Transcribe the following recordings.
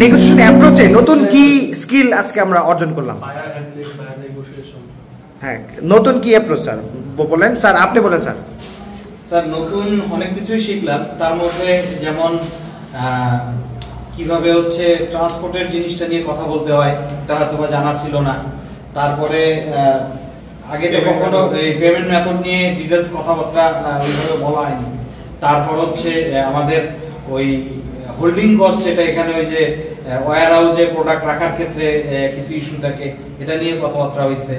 Negotiation অ্যাপ্রোচে নতুন কি skill আজকে আমরা অর্জন করলাম? হ্যাঁ, নতুন কি অ্যাপ্রোচ স্যার বলেন স্যার, আপনি বলেন স্যার। স্যার নতুন অনেক কিছুই শিখলাম, তার মধ্যে যেমন কিভাবে হচ্ছে ট্রান্সপোর্টের জিনিসটা নিয়ে কথা বলতে হয়, এটা হয়তো বা জানা ছিল না। তারপরে আগে তো কখনো এই পেমেন্ট মেথড নিয়ে ডিটেলস কথাবার্তা ওইভাবে বলা হয়নি। তারপর হচ্ছে আমাদের ওই হোল্ডিং কস্ট, সেটা এখানে ওই যে ওয়্যার হাউসে প্রোডাক্ট রাখার ক্ষেত্রে কিছু ইস্যু থাকে, এটা নিয়ে কথাবার্তা হয়েছে।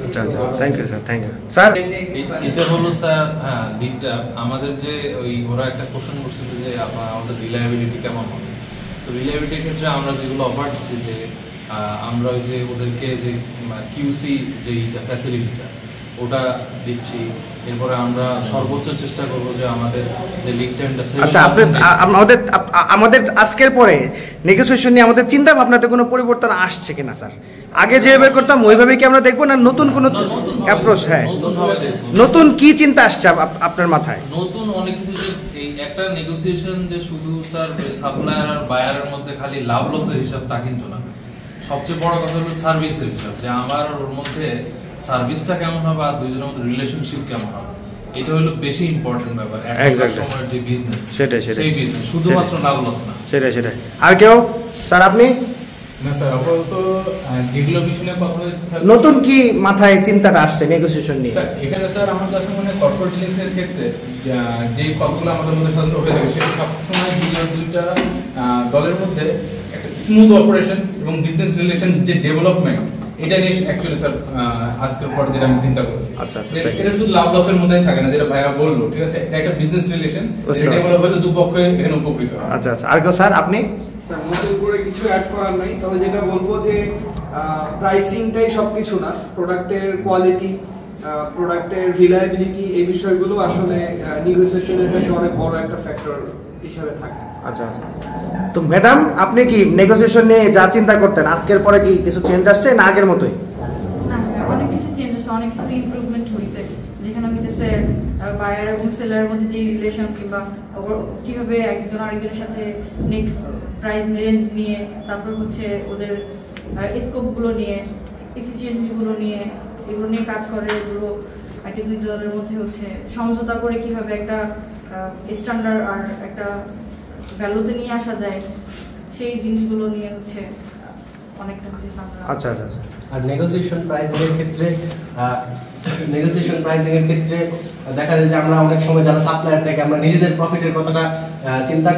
আচ্ছা আচ্ছা, thank you sir, thank you sir. এটা হলো স্যার, হ্যাঁ দিকটা আমাদের যে ওই ওরা একটা কোশ্চেন করছিল যে আমাদের রিলায়েবিলিটি কেমন হবে। তো রিলায়েবিলিটির ক্ষেত্রে আমরা যেগুলো অফার দিচ্ছি যে আমরা ওই যে ওদেরকে যে কিউসি যে ফ্যাসিলিটিটা ওটা দিচ্ছি। এরপরে আমরা সর্বোচ্চ চেষ্টা করব যে আমাদের যে লিড টাইমটা। আচ্ছা, আমাদের আজকের পরে নেগোসিয়েশন নিয়ে আমাদের চিন্তা ভাবনাতে কোনো পরিবর্তন আসছে কিনা স্যার? আগে যেভাবে করতাম ওইভাবে কি আমরা দেখবো, না নতুন কোনো অ্যাপ্রোচ? হ্যাঁ, নতুন কি চিন্তা আসছে আপনার মাথায়? নতুন অনেক কিছু। এই একটা নেগোসিয়েশন যে শুধু স্যার সাপ্লায়ার আর বায়ারের মধ্যে খালি লাভ লসের হিসাব তা কিন্তু না। সবচেয়ে বড় কথা হলো সার্ভিসের হিসাব, যে আমার ওর মধ্যে সার্ভিসটা কেমন হবে আর দুইজনের মধ্যে রিলেশনশিপ কেমন হবে। এটা হলো বেশি ইম্পর্টেন্ট ব্যাপার একটা সময়ের যে বিজনেস, সেটাই সেই বিজনেস, শুধুমাত্র লাভ লস না। সেটাই। আর কেউ স্যার? আপনি? না স্যার, আপাতত যেগুলো বিষয়ে কথা হয়েছে স্যার, নতুন কি মাথায় চিন্তাটা আসছে নেগোসিয়েশন নিয়ে? স্যার এখানে স্যার আমার কাছে মানে কর্পোরেট ডিলিংসের ক্ষেত্রে যে কথাগুলো আমাদের মধ্যে সাধারণত হয়ে থাকে, সেটা সবসময় দুইটা দলের মধ্যে একটা স্মুথ অপারেশন এবং বিজনেস রিলেশন যে ডেভেলপমেন্ট, এটা নিয়ে অ্যাকচুয়ালি স্যার আজকের পর যেটা আমি চিন্তা করছি। আচ্ছা, এটা শুধু লাভ লসের মধ্যেই থাকে না, যেটা ভাইয়া বললো, ঠিক আছে? এটা একটা বিজনেস রিলেশন, যেটা ডেভেলপ হলে দুপক্ষই এখানে উপকৃত হয়। আচ্ছা। আর কেউ স্যার? আপনি? স্যার নতুন করে কিছু অ্যাড করার নাই, তবে যেটা বলবো যে প্রাইসিংটাই সবকিছু না, প্রোডাক্টের কোয়ালিটি, প্রোডাক্টের রিলায়েবিলিটি, এই বিষয়গুলো আসলে নেগোসিয়েশনের একটা অনেক বড় একটা ফ্যাক্টর হিসাবে থাকে। আচ্ছা। তো ম্যাডাম, আপনি কি নেগোসিয়েশন নিয়ে যা চিন্তা করতেন আজকের পরে কি কিছু চেঞ্জ আসছে না আগের মতোই? অনেক কিছু চেঞ্জ হচ্ছে, অনেক কিছু ইমপ্রুভমেন্ট হয়েছে, যেখানে হইতেছে বায়ার এবং সেলারের মধ্যে যে রিলেশন কিংবা কিভাবে একজন আরেকজনের সাথে প্রাইস রেঞ্জ নিয়ে, তারপর হচ্ছে ওদের স্কোপগুলো নিয়ে, এফিসিয়েন্সিগুলো নিয়ে, এগুলো নিয়ে কাজ করে, এগুলো একটা দুই দলের মধ্যে হচ্ছে সমঝোতা করে কিভাবে একটা স্ট্যান্ডার্ড আর একটা ভ্যালুতে নিয়ে আসা যায়, সেই জিনিসগুলো নিয়ে হচ্ছে অনেকটা হচ্ছে আমরা। আচ্ছা আচ্ছা আচ্ছা। আর নেগোসিয়েশন প্রাইসিং এর ক্ষেত্রে দেখা যায় যে আমরা অনেক সময় যারা সাপ্লায়ার থেকে আমরা নিজেদের প্রফিটের কথাটা চিন্তা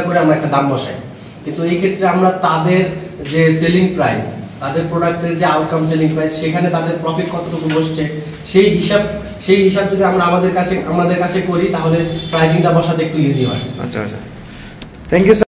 করে আমরা একটা দাম বসাই, কিন্তু এই ক্ষেত্রে আমরা তাদের যে সেলিং প্রাইস, তাদের প্রোডাক্টের যে আউটকাম সেলিং প্রাইস, সেখানে তাদের প্রফিট কতটুকু বসছে সেই হিসাব যদি আমরা আমাদের কাছে করি, তাহলে প্রাইসিংটা বসাতে একটু ইজি হয়। আচ্ছা আচ্ছা, থ্যাংক ইউ স্যার।